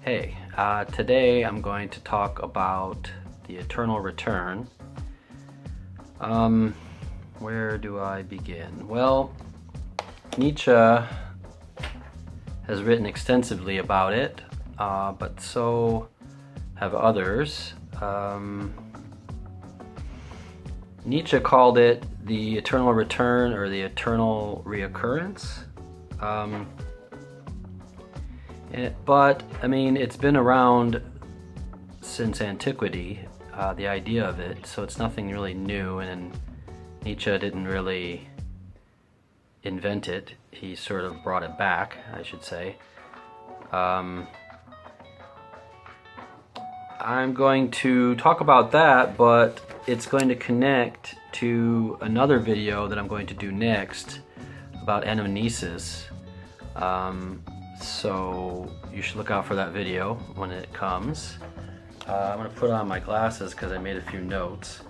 Hey, today I'm going to talk about the eternal return. Where do I begin? Well, Nietzsche has written extensively about it, but so have others. Nietzsche called it the eternal return or the eternal recurrence. But I mean, it's been around since antiquity, the idea of it, so it's nothing really new, and Nietzsche didn't really invent it. He sort of brought it back, I should say. I'm going to talk about that, but it's going to connect to another video that I'm going to do next about anamnesis. So you should look out for that video when it comes. I'm going to put on my glasses because I made a few notes.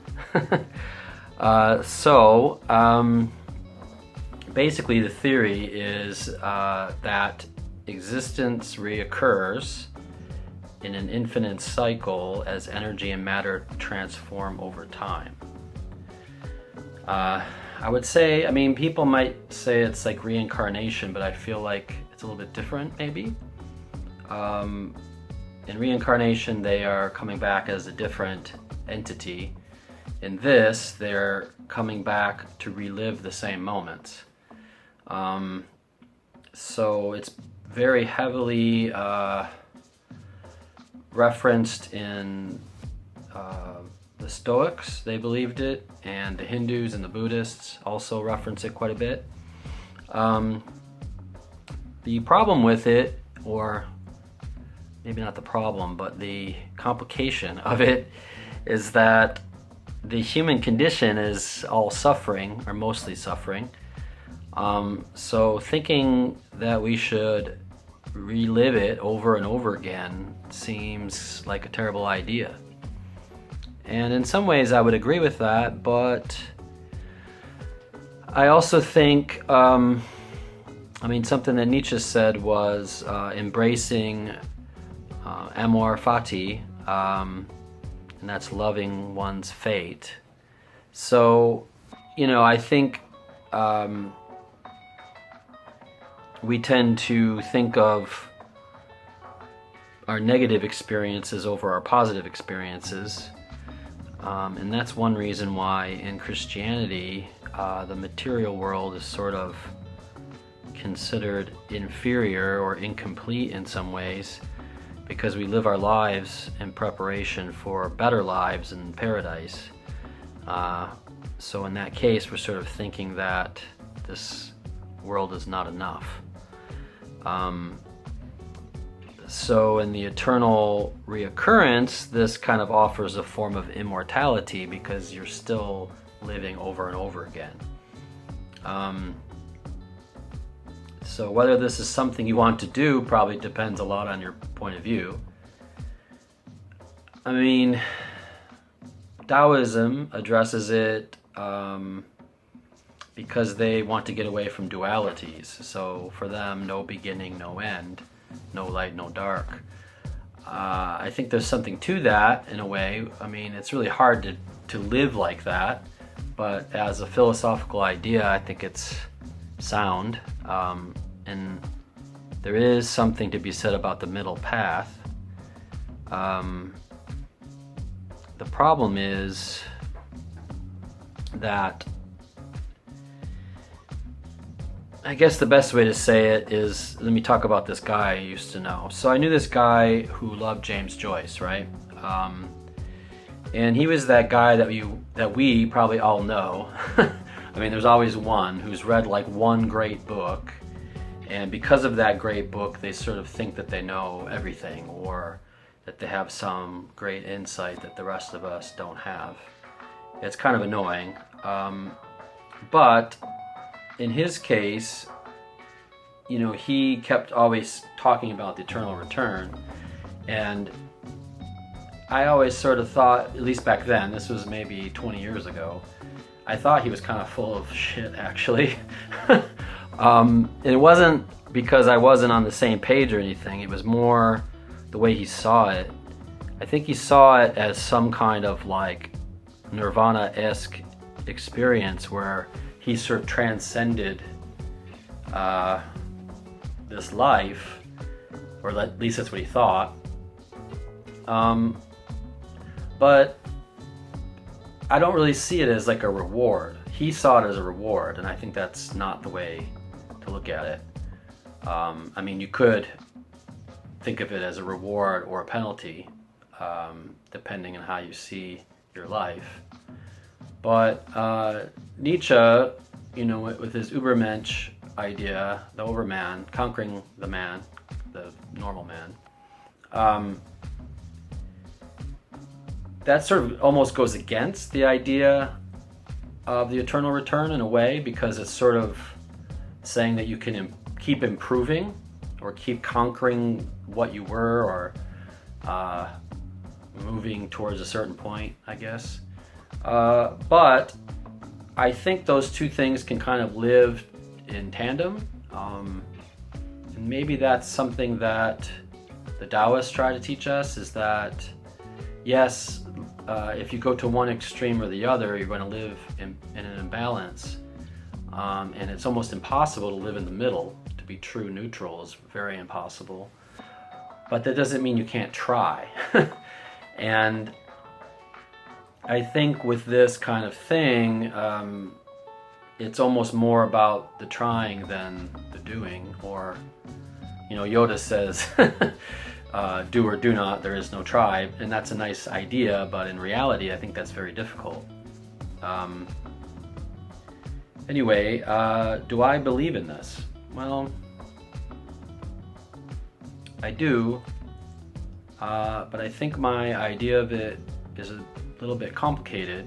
Basically the theory is that existence reoccurs in an infinite cycle as energy and matter transform over time. I would say, people might say it's like reincarnation, but I feel like it's a little bit different, maybe. In reincarnation, they are coming back as a different entity. In this, they're coming back to relive the same moments. So it's very heavily referenced in the Stoics. They believed it, and the Hindus and the Buddhists also reference it quite a bit. The problem with it, or maybe not the problem, but the complication of it, is that the human condition is all suffering, or mostly suffering. So thinking that we should relive it over and over again seems like a terrible idea. And in some ways I would agree with that, but I also think, something that Nietzsche said was embracing amor fati, and that's loving one's fate. So, I think we tend to think of our negative experiences over our positive experiences. And that's one reason why in Christianity, the material world is sort of considered inferior or incomplete in some ways, because we live our lives in preparation for better lives in paradise. So in that case, we're sort of thinking that this world is not enough. So in the eternal reoccurrence, this kind of offers a form of immortality because you're still living over and over again. So whether this is something you want to do probably depends a lot on your point of view. Taoism addresses it because they want to get away from dualities. So for them, no beginning, no end, no light, no dark. I think there's something to that in a way. It's really hard to live like that, but as a philosophical idea, I think it's sound. And there is something to be said about the middle path. The problem is that, I guess the best way to say it is, let me talk about this guy I used to know. So I knew this guy who loved James Joyce, right? And he was that guy that we probably all know. There's always one who's read like one great book, and because of that great book, they sort of think that they know everything, or that they have some great insight that the rest of us don't have. It's kind of annoying. But in his case, he kept always talking about the eternal return, and I always sort of thought, at least back then, this was maybe 20 years ago, I thought he was kind of full of shit, actually. It wasn't because I wasn't on the same page or anything. It was more the way he saw it, I think he saw it as some kind of like Nirvana-esque experience where he sort of transcended this life, or at least that's what he thought. But I don't really see it as like a reward. He saw it as a reward, and I think that's not the way to look at it. I mean, you could think of it as a reward or a penalty, depending on how you see your life. But Nietzsche, you know, with his Ubermensch idea, the overman, conquering the man, the normal man, that sort of almost goes against the idea of the eternal return in a way, because it's sort of saying that you can keep improving or keep conquering what you were, or moving towards a certain point, I guess. But I think those two things can kind of live in tandem. And maybe that's something that the Taoists try to teach us, is that yes, if you go to one extreme or the other, you're going to live in an imbalance. And it's almost impossible to live in the middle. To be true neutral is very impossible. But that doesn't mean you can't try. And I think with this kind of thing, it's almost more about the trying than the doing. Or, you know, Yoda says, do or do not, there is no try. And that's a nice idea, but in reality, I think that's very difficult. Anyway, do I believe in this? Well, I do, but I think my idea of it is a little bit complicated,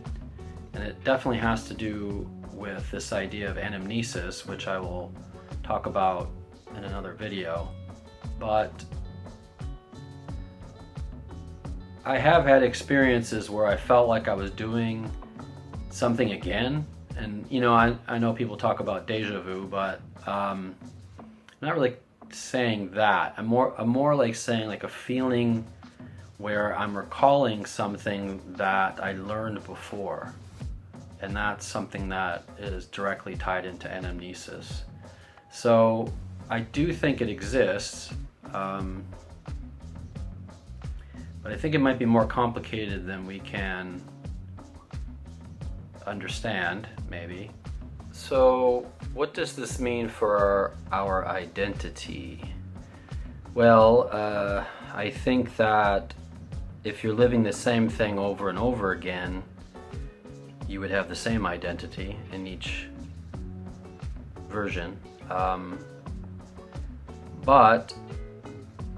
and it definitely has to do with this idea of anamnesis, which I will talk about in another video. But I have had experiences where I felt like I was doing something again. And, you know, I know people talk about deja vu, but I'm not really saying that. I'm more like saying like a feeling where I'm recalling something that I learned before. And that's something that is directly tied into anamnesis. So I do think it exists, but I think it might be more complicated than we can understand, maybe. So what does this mean for our identity? Well, I think that if you're living the same thing over and over again, you would have the same identity in each version. But,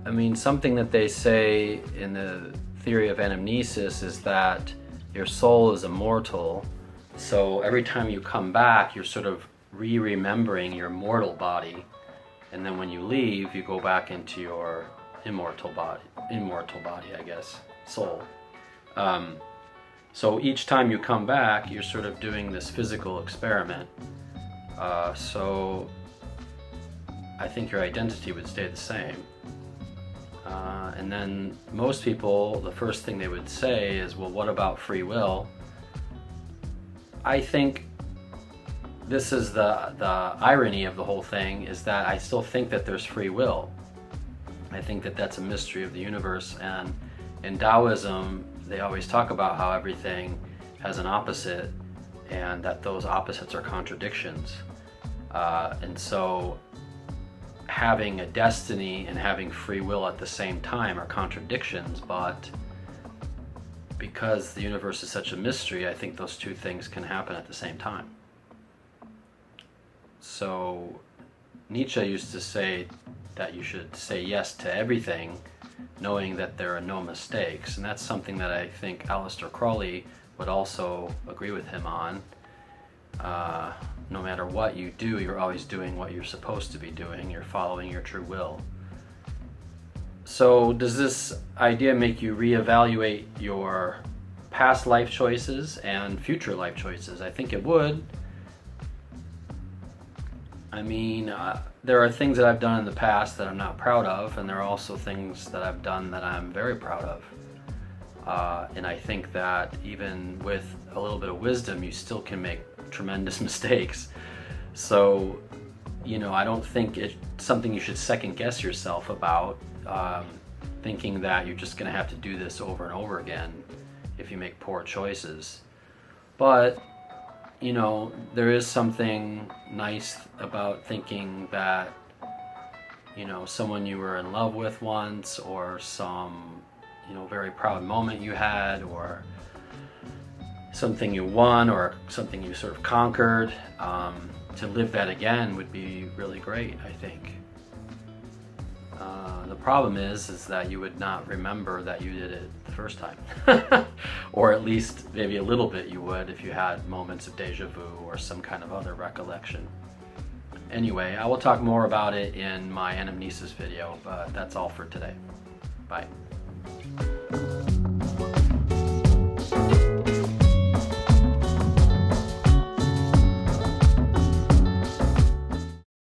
I mean, something that they say in the theory of anamnesis is that your soul is immortal. So every time you come back, you're sort of remembering your mortal body, and then when you leave, you go back into your immortal body, I guess, soul. So each time you come back, you're sort of doing this physical experiment. So I think your identity would stay the same. And then most people, the first thing they would say is, well, what about free will? I think this is the irony of the whole thing, is that I still think that there's free will. I think that that's a mystery of the universe, and in Taoism they always talk about how everything has an opposite and that those opposites are contradictions. And so having a destiny and having free will at the same time are contradictions, but because the universe is such a mystery, I think those two things can happen at the same time. So Nietzsche used to say that you should say yes to everything, knowing that there are no mistakes. And that's something that I think Aleister Crowley would also agree with him on. No matter what you do, you're always doing what you're supposed to be doing. You're following your true will. So does this idea make you reevaluate your past life choices and future life choices? I think it would. I mean, there are things that I've done in the past that I'm not proud of, and there are also things that I've done that I'm very proud of. And I think that even with a little bit of wisdom, you still can make tremendous mistakes. So, you know, I don't think it's something you should second guess yourself about, thinking that you're just going to have to do this over and over again if you make poor choices. But, you know, there is something nice about thinking that, you know, someone you were in love with once, or some, you know, very proud moment you had, or something you won, or something you sort of conquered, to live that again would be really great, I think. The problem is that you would not remember that you did it the first time. Or at least maybe a little bit you would if you had moments of deja vu or some kind of other recollection. Anyway, I will talk more about it in my anamnesis video, but that's all for today. Bye.